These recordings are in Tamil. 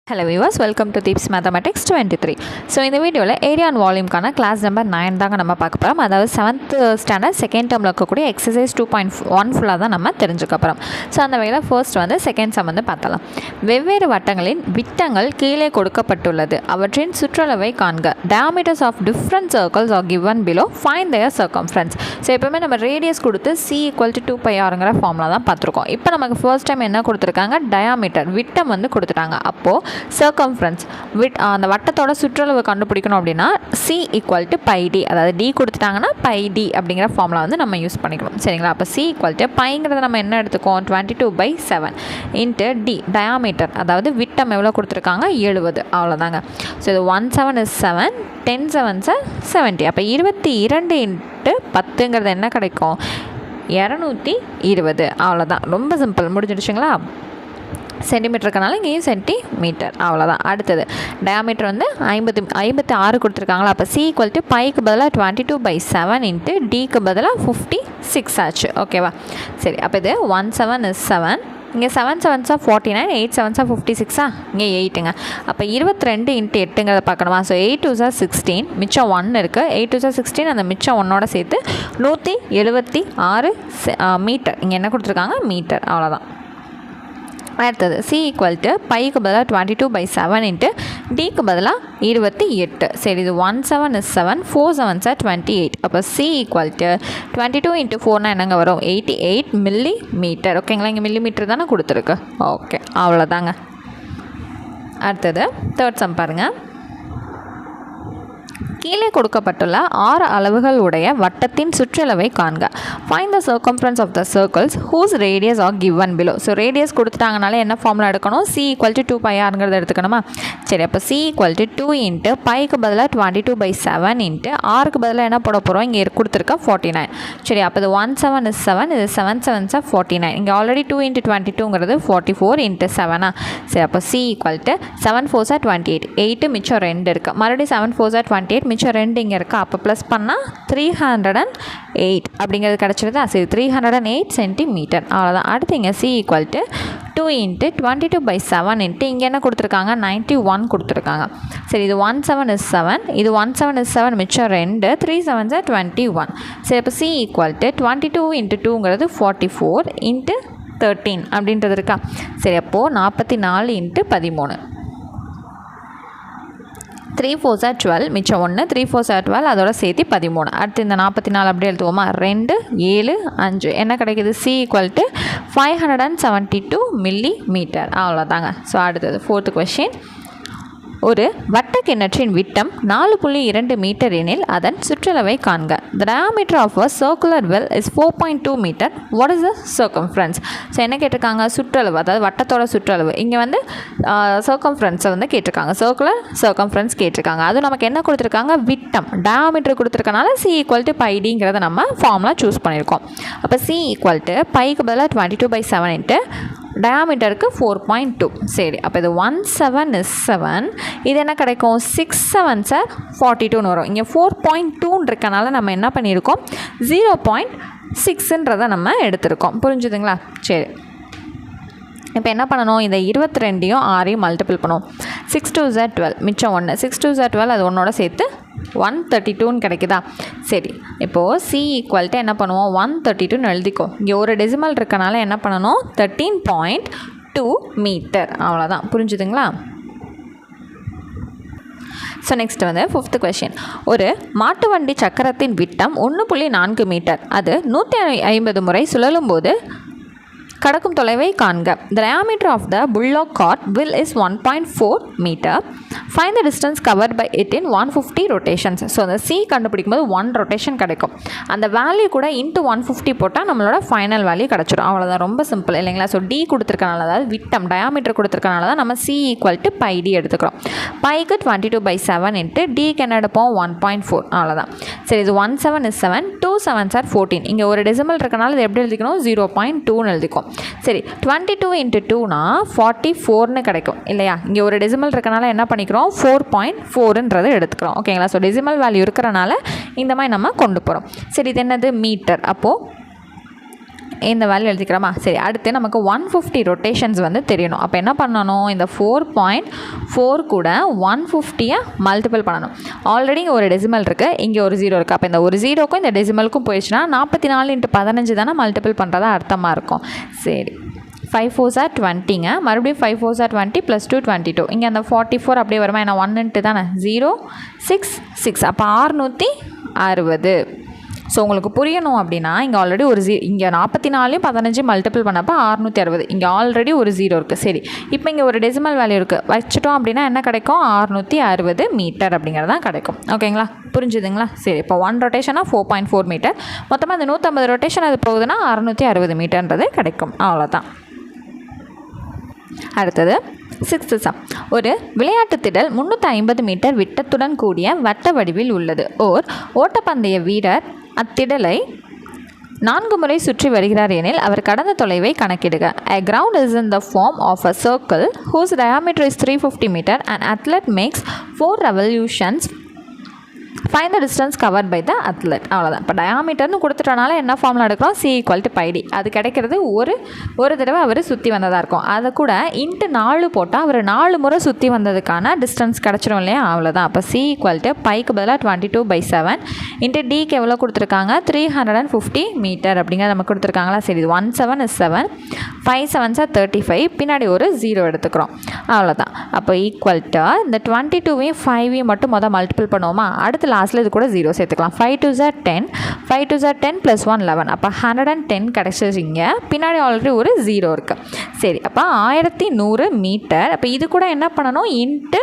Hello viewers, welcome to Deeps Mathematics 23. So இந்த வீடியோவில் ஏரியா அண்ட் வால்யூம்கான கிளாஸ் நம்பர் 9 தாங்க நம்ம பார்க்க போகிறோம். அதாவது 7th ஸ்டாண்டர்ட் செகண்ட் டேர்மில் இருக்கக்கூடிய எக்ஸசைஸ் 2.1 ஃபுல்லாக தான் நம்ம தெரிஞ்சுக்க போகிறோம். ஸோ அந்த வகையில் ஃபர்ஸ்ட் வந்து செகண்ட் சம் வந்து பார்த்தலாம். வெவ்வேறு வட்டங்களின் விட்டங்கள் கீழே கொடுக்கப்பட்டுள்ளது. அவற்றின் சுற்றளவை காண்க. Diameters of different circles are given below. Find their circumference. So எப்பவுமே நம்ம ரேடியஸ் கொடுத்து c = 2πrங்கிற ஃபார்முலா தான் பார்த்துருக்கோம். இப்போ நமக்கு ஃபர்ஸ்ட் டைம் என்ன கொடுத்துருக்காங்க, டயாமீட்டர் விட்டம் வந்து கொடுத்துட்டாங்க. அப்போது சர்க்கம்ஃபரன்ஸ் அந்த வட்டத்தோட சுற்றளவு கண்டுபிடிக்கணும் அப்படின்னா c = πd, அதாவது d கொடுத்துட்டாங்கன்னா πd அப்படிங்கிற ஃபார்முலா வந்து நம்ம யூஸ் பண்ணிக்கணும். சரிங்களா? அப்போ c = πங்கிறத நம்ம என்ன எடுத்துக்கோம், 22/7 இன்ட்டு d டயாமீட்டர், அதாவது விட்டம் எவ்வளோ கொடுத்துருக்காங்க, 70. அவ்வளோதாங்க. ஸோ இது 1 7 is 7, 10 7s are 70. அப்போ 22 இன்ட்டு 10ங்கிறது என்ன கிடைக்கும், 220. அவ்வளோதான், ரொம்ப சிம்பிள், முடிஞ்சிடுச்சுங்களா? சென்டிமீட்டருக்கனால இங்கேயும் சென்டிமீட்டர், அவ்வளோதான். அடுத்தது டயாமீட்டர் வந்து 56 கொடுத்துருக்காங்களா. அப்போ c = πக்கு பதிலாக 22/7 இன்ட்டு டிக்கு பதிலாக 56 ஆச்சு. ஓகேவா? சரி, அப்போ இது 1 7 is 7, இங்கே 7 7s are 49, 8 7s are 56, இங்கே 8ங்க. அப்போ 22 இன்ட்டு 8ங்கிறத பார்க்கணுமா. ஸோ 8 2s are 16, மிச்சம் 1 இருக்குது. 8 2s are 16, அந்த மிச்சம் 1ஓட சேர்த்து 176 மீட்டர். இங்கே என்ன கொடுத்துருக்காங்க, மீட்டர். அவ்வளோதான். அடுத்தது c = πக்கு பதிலாக 22/7 இன்ட்டு டிக்கு பதிலாக 28. சரி, இது 1 7 is 7, 4 7s are 28. அப்போ c = 22 இன்ட்டு 4னா என்னங்க வரும், 88 மில்லி மீட்டர். ஓகேங்களா? இங்கே மில்லி மீட்டர் தானே கொடுத்துருக்கு. ஓகே, அவ்வளோதாங்க. அடுத்தது தேர்ட் சம் பாருங்கள். கீழே கொடுக்கப்பட்டுள்ள 6 அளவுகள் உடைய வட்டத்தின் சுற்றளவை காண்க. Find the circumference of the circles whose radius are given below. So radius கொடுத்துட்டாங்கனால என்ன ஃபார்முலா எடுக்கணும், c = 2πrங்கிறத எடுத்துக்கணுமா. சரி, அப்போ c = 2 இன்ட்டு πக்கு பதிலாக 22/7 இன்ட்டு rக்கு பதிலாக என்ன போட போகிறோம், இங்கே கொடுத்துருக்க 49. சரி, அப்போ இது 1 7 is 7, இது 7 7s are 49. இங்கே ஆல்ரெடி 2 இன்ட்டு 22ங்கிறது 44 இன்ட்டு 7. சரி, அப்போ c = 7 4s are 28, 8 மிச்சம் 2 இருக்குது. மறுபடியும் 7 4s are 28, மிச்சம் 2 இங்கே இருக்குது. அப்போ ப்ளஸ் பண்ணால் 308 அப்படிங்கிறது கிடச்சிருதா. சரி, 308 சென்டிமீட்டர். அவ்வளோதான். அடுத்து இங்கே c = 2 இன்ட்டு 22/7 இன்ட்டு இங்கே என்ன கொடுத்துருக்காங்க, 91 கொடுத்துருக்காங்க. சரி, இது 1 7 is 7, இது 1 7 is 7, மிச்சம் 2, 3 7s are 21. சரி, அப்போ c = 22 இன்ட்டு 2ங்கிறது 44 இன்ட்டு 13 அப்படின்றது இருக்கா. சரி, அப்போது 44 இன்ட்டு 13, 3 4s are 12, மிச்சம் 1, 3 4s are 12, அதோட சேர்த்து 13. அடுத்து இந்த 44 அப்படியே எழுதுவோமா, 2 7 5 என்ன கிடைக்கிது, c = 572 மில்லி மீட்டர். அவ்வளோதாங்க. ஸோ அடுத்தது ஃபோர்த்து கொஸ்டின். ஒரு வட்டக்கிணற்றின் விட்டம் 4.2 மீட்டர் எனில் அதன் சுற்றளவை காண்க. The diameter of a circular well is 4.2 meter. What is the circumference? So என்ன கேட்டிருக்காங்க, சுற்றளவு, அதாவது வட்டத்தோட சுற்றளவு. இங்கே வந்து சர்க்கம்ஃபரன்ஸை வந்து கேட்டிருக்காங்க, சர்க்குலர் சர்க்கம்ஃபரன்ஸ் கேட்டிருக்காங்க. அதுவும் நமக்கு என்ன கொடுத்துருக்காங்க, விட்டம் டயாமீட்டர் கொடுத்துருக்கனால c = πdங்கிறத நம்ம ஃபார்முலா சூஸ் பண்ணியிருக்கோம். அப்போ c = πக்கு பதிலாக 22/7 இன்ட்டு டயாமீட்டருக்கு 4.2. சரி, அப்போ இது 1 7 is 7, இது என்ன கிடைக்கும், 6 7s are 42ன்னு வரும். இங்கே 4.2 இருக்கனால நம்ம என்ன பண்ணியிருக்கோம், 0.6ன்றதை நம்ம எடுத்திருக்கோம். புரிஞ்சுதுங்களா? சரி, இப்போ என்ன பண்ணணும், இந்த 22யும் 6யும் மல்டிபிள் பண்ணுவோம். 6 2s are 12, மிச்சம் 1, 6 2s are 12, அது ஒன்றோட சேர்த்து 132ன்னு கிடைக்குதா. சரி, இப்போது c = என்ன பண்ணுவோம், 132ன்னு எழுதிக்கோ. இங்கே ஒரு டெசிமல் இருக்கனால என்ன பண்ணணும், 13.2 மீட்டர். அவ்வளோதான். புரிஞ்சுதுங்களா? ஸோ நெக்ஸ்ட் வந்து ஃபிஃப்த் கொஸ்டின். ஒரு மாட்டு வண்டி சக்கரத்தின் விட்டம் 1.4 மீட்டர். அது 150 முறை சுழலும் போது கடக்கும் தொலைவை காண்க. The diameter of the bullock cart wheel is 1.4 meter. Find the distance covered by it in 150 rotations. So அந்த c கண்டுபிடிக்கும் போது 1 ரொட்டேஷன் கிடைக்கும். அந்த வேல்யூ கூட இன்ட்டு 150 போட்டால் நம்மளோட ஃபைனல் வேல்யூ கிடச்சிடும். அவ்வளோதான், ரொம்ப சிம்பிள் இல்லைங்களா. ஸோ d கொடுத்துருக்கனால, அதாவது விட்டம் டயாமீட்டர் கொடுத்துருக்கனால தான் நம்ம c = πd எடுத்துக்கிறோம். πக்கு 22/7 இன்ட்டு dக்கு என்ன எடுப்போம், 1.4. அவ்வளோதான். சரி, இது 1 7 is 7, 2 7s are 14. இங்கே ஒரு டெசிமல் இருக்கனால இது எப்படி எழுதிக்கணும், 0.2ன்னு எழுதிக்கும். சரி, 22 இன்ட்டு 2னா 44ன்னு கிடைக்கும் இல்லையா. இங்கே ஒரு டெசிமல் இருக்கனால என்ன பண்ணிக்கிறோம், 4.4ன்றதை எடுத்துக்கிறோம். ஓகேங்களா. ஸோ டெசிமல் வேல்யூ இருக்கிறனால இந்த மாதிரி நம்ம கொண்டு போகிறோம். சரி, இது என்னது, மீட்டர். அப்போது இந்த வேல்யூ எழுதிக்கிறோமா? சரி, அடுத்து நமக்கு 150 ரொட்டேஷன்ஸ் வந்து தெரியணும். அப்போ என்ன பண்ணணும்? இந்த 4.4 கூட 150 மல்டிபிள் பண்ணணும். ஆல்ரெடி இங்கே ஒரு டெசிமல் இருக்குது, இங்கே ஒரு 0 இருக்குது. அப்போ இந்த ஒரு 0க்கும் இந்த டெசிமலுக்கும் போயிடுச்சுன்னா 44 × 15 தானே மல்டிபிள் பண்ணுறதா அர்த்தமாக இருக்கும். சரி, 5 4s are 20ங்க. மறுபடியும் 5 4s are 20 + 2 22. இங்கே அந்த 44 அப்படியே வருமா? ஏன்னா 1 × தானே 0 6 6. அப்போ 660. ஸோ உங்களுக்கு புரியணும் அப்படின்னா இங்கே ஆல்ரெடி ஒரு இங்கே 44 15 மல்டிபிள் பண்ணப்போ 660. இங்கே ஆல்ரெடி ஒரு 0 இருக்குது. சரி, இப்போ இங்கே ஒரு டெசிமல் வேல்யூ இருக்குது, வச்சுட்டோம் அப்படின்னா என்ன கிடைக்கும்? 660 மீட்டர் அப்படிங்கிறது தான் கிடைக்கும். ஓகேங்களா? புரிஞ்சுதுங்களா? சரி, இப்போ 1 ரொட்டேஷனாக 4.4 மீட்டர், மொத்தமாக அந்த 150 ரொட்டேஷன் அது போகுதுன்னா 660 மீட்டர்ன்றது கிடைக்கும். அவ்வளோதான். அடுத்தது 6th சம். ஒரு விளையாட்டு திடல் 350 மீட்டர் விட்டத்துடன் கூடிய வட்ட வடிவில் உள்ளது. ஓட்டப்பந்தய வீரர் அத்திடலை 4 முறை சுற்றி வருகிறார் எனில் அவர் கடந்த தொலைவை கணக்கிடுக. A ground is in the form of a circle whose diameter is 350 meter. An athlete makes 4 revolutions. Find the distance covered by the athlete. அவ்வளோதான். இப்போ டயாமீட்டர்னு கொடுத்துட்டனால என்ன ஃபார்முலா எடுக்கிறோம்? C = πd. அது கிடைக்கிறது ஒரு தடவை அவர் சுற்றி வந்ததாக இருக்கும். அதை கூட × 4 போட்டால் அவர் 4 முறை சுற்றி வந்ததுக்கான டிஸ்டன்ஸ் கிடச்சிரும் இல்லையா? அவ்வளோதான். அப்போ C = πக்கு பதிலாக 22/7 × Dக்கு எவ்வளோ கொடுத்துருக்காங்க? 350 மீட்டர் அப்படிங்கிறத நமக்கு கொடுத்துருக்காங்களா? சரி, இது 1 7 is 7, 5 7s are 35, பின்னாடி ஒரு 0 எடுத்துக்கிறோம். அவ்வளோதான். அப்போ ஈக்குவல் டு இந்த 22வையும் 5வையும் மட்டும் மொதல் மல்டிபிள் பண்ணுவோமா? அடுத்து லாஸ்ட்டில் இது கூட 0 சேர்த்துக்கலாம். 5 2s are 10, 5 2s are 10 + 1 11. அப்போ 110 கிடச்சிச்சிங்க. பின்னாடி ஆல்ரெடி ஒரு 0 இருக்குது. சரி, அப்போ 1100 மீட்டர். அப்போ இது கூட என்ன பண்ணணும்? ×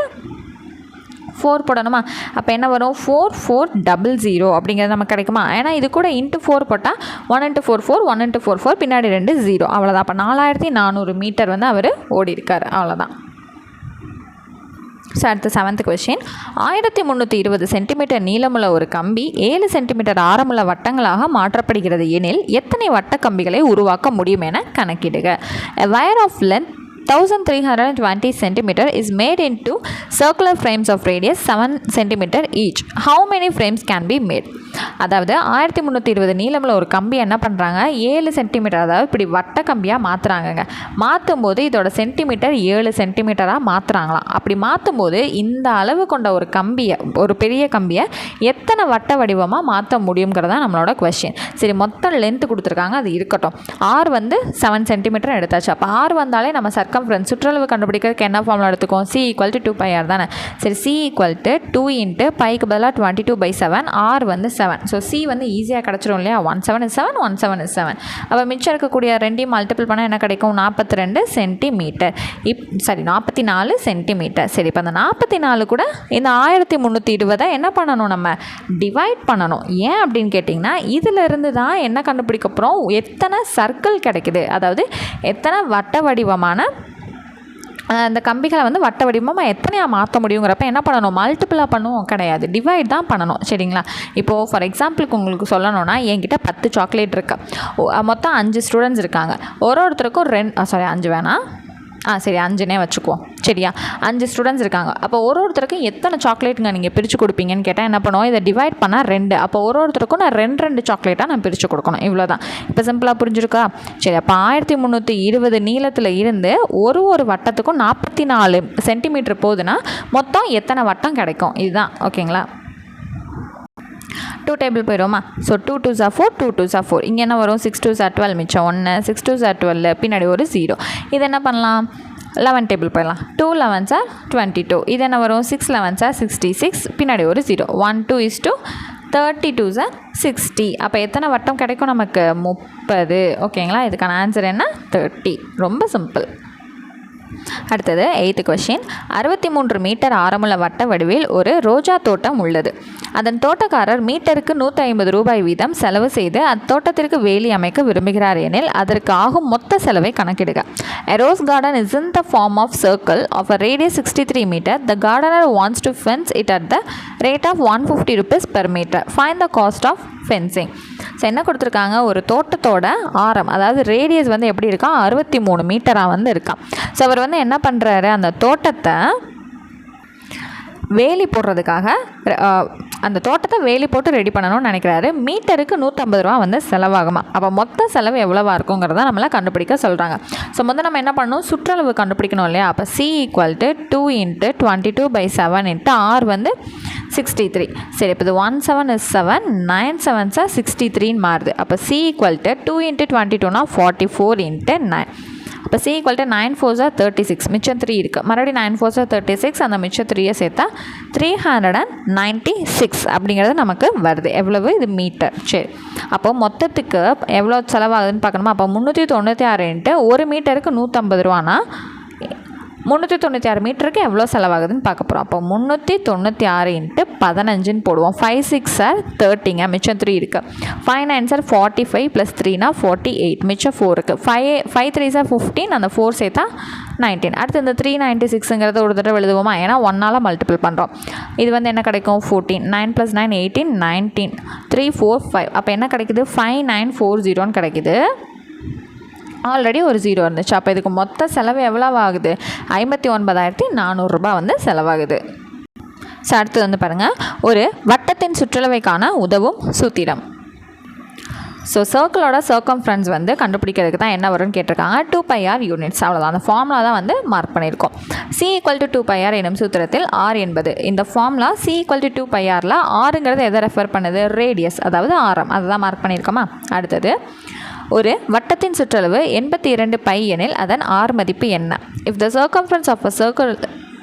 4 போடணுமா? அப்போ என்ன வரும்? 4400 அப்படிங்கிறது நமக்கு கிடைக்குமா? ஏன்னா இது கூட × 4 போட்டால் 1 × 4 4, 1 × 4 4, பின்னாடி 2 0. அவ்வளோதான். அப்போ 4400 மீட்டர் வந்து அவர் ஓடி இருக்கார். அவ்வளோதான். ஸோ அடுத்த 7th கொஸ்டின். 1320 சென்டிமீட்டர் நீளமுள்ள ஒரு கம்பி 7 சென்டிமீட்டர் ஆரமுள்ள வட்டங்களாக மாற்றப்படுகிறது எனில் எத்தனை வட்ட கம்பிகளை உருவாக்க முடியும் என கணக்கிடுக. A wire of length 1320 cm is made into circular frames of radius 7 cm each. How many frames can be made? அதாவது 1320 நீளமுள்ள ஒரு கம்பி என்ன பண்ணுறாங்க? 7 சென்டிமீட்டர், அதாவது இப்படி வட்ட கம்பியாக மாற்றுறாங்கங்க. மாற்றும் போது இதோட சென்டிமீட்டர் 7 சென்டிமீட்டராக மாற்றுறாங்களாம். அப்படி மாற்றும் போது இந்த அளவு கொண்ட ஒரு கம்பியை, ஒரு பெரிய கம்பியை எத்தனை வட்ட வடிவமாக மாற்ற முடியுங்கிறதா நம்மளோட கொஸ்டின். சரி, மொத்தம் லென்த்து கொடுத்துருக்காங்க, அது இருக்கட்டும். R வந்து 7 சென்டிமீட்டர் எடுத்தாச்சு. அப்போ R வந்தாலே நம்ம சர்க்கம்ஃபரன்ஸ் சுற்றளவு கண்டுபிடிக்கிறதுக்கு என்ன ஃபார்முலா எடுத்துக்கோம்? C = 2πr தானே. சரி, C = 2 × πக்கு பதிலாக 22/7, R வந்து 7. ஸோ C வந்து ஈஸியாக கிடச்சிரும் இல்லையா? 1 7 is 7, 1 7 is 7. அப்போ மிச்சம் இருக்கக்கூடிய ரெண்டையும் மல்டிபிள் பண்ணால் என்ன கிடைக்கும்? 42 சென்டிமீட்டர். 44 சென்டிமீட்டர். சரி, இப்போ அந்த 44 கூட இந்த 1320 என்ன பண்ணணும்? நம்ம டிவைட் பண்ணணும். ஏன் அப்படின்னு கேட்டிங்கன்னா இதிலிருந்து தான் என்ன கண்டுபிடிக்க போகிறோம்? எத்தனை சர்க்கிள் கிடைக்குது, அதாவது எத்தனை வட்ட வடிவமான அந்த கம்பிகளை வந்து வட்ட வடிவமாக எத்தனையாக மாற்ற முடியுங்கிறப்ப என்ன பண்ணணும்? மல்டிபிளாக பண்ணுவோம் கிடையாது, டிவைட் தான் பண்ணணும். சரிங்களா? இப்போது ஃபார் எக்ஸாம்பிளுக்கு உங்களுக்கு சொல்லணும்னா என்கிட்ட 10 சாக்லேட் இருக்கு, மொத்தம் 5 ஸ்டூடெண்ட்ஸ் இருக்காங்க. ஒருத்தருக்கும் 5 வேணாம், சரி 5னே வச்சுக்குவோம். சரியா? 5 ஸ்டூடெண்ட்ஸ் இருக்காங்க. அப்போ ஒருத்தருக்கும் எத்தனை சாக்லேட்டுங்க நீங்கள் பிரித்து கொடுப்பீங்கன்னு கேட்டால் என்ன பண்ணுவோம்? இதை டிவைட் பண்ணால் 2. அப்போ ஒருத்தருக்கும் நான் 2 சாக்லேட்டாக நான் பிரித்து கொடுக்கணும். இவ்வளோ தான். இப்போ சிம்பிளாக புரிஞ்சுருக்கா? சரி, அப்போ 1320 நீளத்தில் இருந்து ஒரு வட்டத்துக்கும் 44 சென்டிமீட்டர் போகுதுன்னா மொத்தம் எத்தனை வட்டம் கிடைக்கும்? இதுதான். ஓகேங்களா? 2 டேபிள் போயிடுவோமா? So 2 2s are 4, 2 2s are 4. இங்கே என்ன வரும்? 6 2s are 12, மிச்சம் 1, 6 2s are 12, பின்னாடி ஒரு 0. இது என்ன பண்ணலாம்? 11 டேபிள் போயிடலாம். 2 11s are 22. இது என்ன வரும்? 6 11s are 66, பின்னாடி ஒரு 0. 1 2 is 2, 32s are 60. அப்போ எத்தனை வட்டம் கிடைக்கும் நமக்கு? 30. ஓகேங்களா? இதுக்கான ஆன்சர் என்ன? 30. ரொம்ப சிம்பிள். அடுத்தது 8th கொஸ்டின். 63 மீட்டர் ஆரமுள்ள வட்ட வடிவில் ஒரு ரோஜா தோட்டம் உள்ளது. அதன் தோட்டக்காரர் மீட்டருக்கு 150 ரூபாய் வீதம் செலவு செய்து அத்தோட்டத்திற்கு வேலி அமைக்க விரும்புகிறார் எனில் அதற்கு ஆகும் மொத்த செலவை கணக்கிடுக. A rose garden is in the form of circle of a radius 63 meter. The gardener wants to fence it at the rate of 150 rupees per meter. Find the cost of fencing. So என்ன கொடுத்துருக்காங்க? ஒரு தோட்டத்தோட ஆரம், அதாவது ரேடியஸ் வந்து எப்படி இருக்கா? 63 மீட்டராக வந்து இருக்கான். ஸோ அவர் வந்து என்ன பண்ணுறாரு? அந்த தோட்டத்தை வேலி போடுறதுக்காக அந்த தோட்டத்தை வேலி போட்டு ரெடி பண்ணணும்னு நினைக்கிறாரு. மீட்டருக்கு 150 ரூபா வந்து செலவாகுமா. அப்போ மொத்த செலவு எவ்வளவா இருக்குங்கிறத நம்மளை கண்டுபிடிக்க சொல்கிறாங்க. ஸோ முதல்ல நம்ம என்ன பண்ணணும், சுற்றளவு கண்டுபிடிக்கணும் இல்லையா. அப்போ C = 2 × 22/7 × R வந்து 63. சரி, இப்போ இது 1 7 is 7, 9 7s are 63 மாறுது. அப்போ C = 2 × 22 44 × 9. இப்போ C = 9 4s are 36, மிச்சம் 3 இருக்குது. மறுபடியும் 9 4s are 36, அந்த மிச்சம் 3யை சேர்த்தா 396 அப்படிங்கிறது நமக்கு வருது. எவ்வளவு, இது மீட்டர். சரி, அப்போ மொத்தத்துக்கு எவ்வளோ செலவாகுதுன்னு பார்க்கணுமா. அப்போ 396 × 1 மீட்டருக்கு 150 ரூபானா 396 மீட்டருக்கு எவ்வளோ செலவாகுதுன்னு பார்க்க போகிறோம். அப்போ 396 × 15 போடுவோம். 5 6 are 30ங்க, மிச்சம் 3 இருக்குது. 5 9s are 45 + 3 = 48, மிச்சம் 4 இருக்குது. 5 3s are 15, அந்த 4 சேர்த்தா 19. அடுத்து இந்த 396ங்கிறத ஒரு தடவை எழுதுவோமா, ஏன்னா 1ஆல் மல்டிபிள் பண்ணுறோம். இது வந்து என்ன கிடைக்கும், 14. 9 + 9 18, 19, 3 4 5. அப்போ என்ன கிடைக்குது, 5940 கிடைக்குது. ஆல்ரெடி ஒரு 0 இருந்துச்சு. அப்போ இதுக்கு மொத்த செலவு எவ்வளோ ஆகுது, 59,400 ரூபா வந்து செலவாகுது. ஸோ அடுத்து வந்து பாருங்கள், ஒரு வட்டத்தின் சுற்றளவைக்கான உதவும் சூத்திரம். ஸோ சர்க்கிளோட சர்க்கம்ஃபரன்ஸ் வந்து கண்டுபிடிக்கிறதுக்கு தான் என்ன வரும்னு கேட்டிருக்காங்க. 2πr யூனிட்ஸ், அவ்வளோதான். அந்த ஃபார்முலா தான் வந்து மார்க் பண்ணியிருக்கோம். C = 2πr எனும் சூத்திரத்தில் R என்பது, இந்த ஃபார்முலா C = 2πrல ஆறுங்கிறது எதை ரெஃபர் பண்ணுது, ரேடியஸ், அதாவது ஆரம், அதை தான் மார்க் பண்ணியிருக்கோமா. அடுத்தது, ஒரு வட்டத்தின் சுற்றளவு 82 π எனில் அதன் R மதிப்பு என்ன. If the circumference of a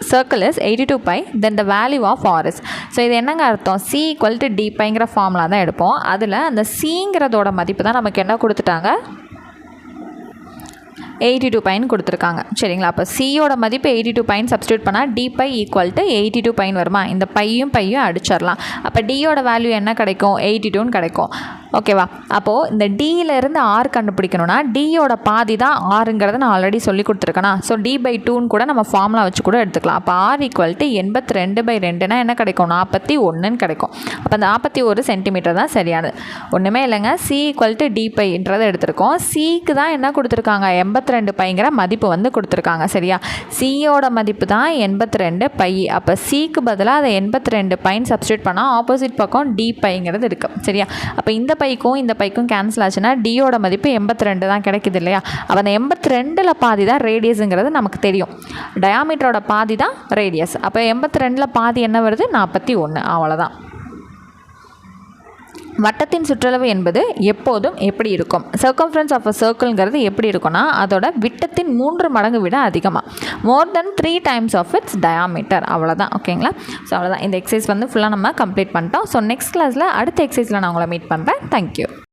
circle is 82 π, then the value of R is. So இது என்னங்க அர்த்தம், C = dπங்கிற ஃபார்முலா தான் எடுப்போம். அதில் அந்த Cங்கிறதோட மதிப்பு தான் நமக்கு என்ன கொடுத்துட்டாங்க, 82 πன்னு கொடுத்துருக்காங்க. சரிங்களா. அப்போ சியோட மதிப்பு 82 πன்னு சப்ஸ்டியூட் பண்ணால் dπ = 82 πன்னு வருமா. இந்த பையும் அடிச்சிடலாம். அப்போ டியோட வேல்யூ என்ன கிடைக்கும், 82ன்னு கிடைக்கும். ஓகேவா. அப்போது இந்த டியிலேருந்து ஆர் கண்டுபிடிக்கணும்னா டியோட பாதி தான் ஆறுங்கிறத நான் ஆல்ரெடி சொல்லி கொடுத்துருக்கேனா. ஸோ d/2ன்னு கூட நம்ம ஃபார்முலா வச்சு கூட எடுத்துக்கலாம். அப்போ R = 82/2னா என்ன கிடைக்கும், 41ன்னு கிடைக்கும். அப்போ அந்த 41 சென்டிமீட்டர் தான் சரியானது. ஒன்றுமே இல்லைங்க, C = dπன்றதை எடுத்திருக்கோம். சிக்கு தான் என்ன கொடுத்துருக்காங்க, 82 πங்கிற மதிப்பு வந்து கொடுத்துருக்காங்க. சரியா. சியோட மதிப்பு தான் 82 π. அப்போ சிக்கு பதிலாக அதை 82 πன்னு சப்ஸ்டியூட் பண்ணால் ஆப்போசிட் பக்கம் dπங்கிறது இருக்குது. சரியா. அப்போ இந்த பைக்கும் இந்த பைக்கும் கேன்சல் ஆச்சுன்னா டியோட மதிப்பு 82 தான் கிடைக்குது இல்லையா. அப்போ அந்த 82ல் பாதி தான் ரேடியஸுங்கிறது நமக்கு தெரியும். டயாமீட்டரோட பாதி தான் ரேடியஸ். அப்போ 82ல் பாதி என்ன வருது, 41. அவ்வளோதான். வட்டத்தின் சுற்றளவு என்பது எப்போதும் எப்படி இருக்கும், சர்க்கம்ஃபரன்ஸ் ஆஃப் அ சர்க்கிள்ங்கிறது எப்படி இருக்கும்னா அதோட விட்டத்தின் 3 மடங்கு விட அதிகமாக, மோர் தென் 3 times ஆஃப் இட்ஸ் டயாமீட்டர். அவ்வளோதான். ஓகேங்களா. ஸோ அவ்வளோதான். இந்த எக்ஸசைஸ் வந்து ஃபுல்லாக நம்ம கம்ப்ளீட் பண்ணிட்டோம். ஸோ நெக்ஸ்ட் கிளாஸில் அடுத்த எக்ஸசைஸில் நான் உங்களை மீட் பண்ணுறேன். தேங்க்யூ.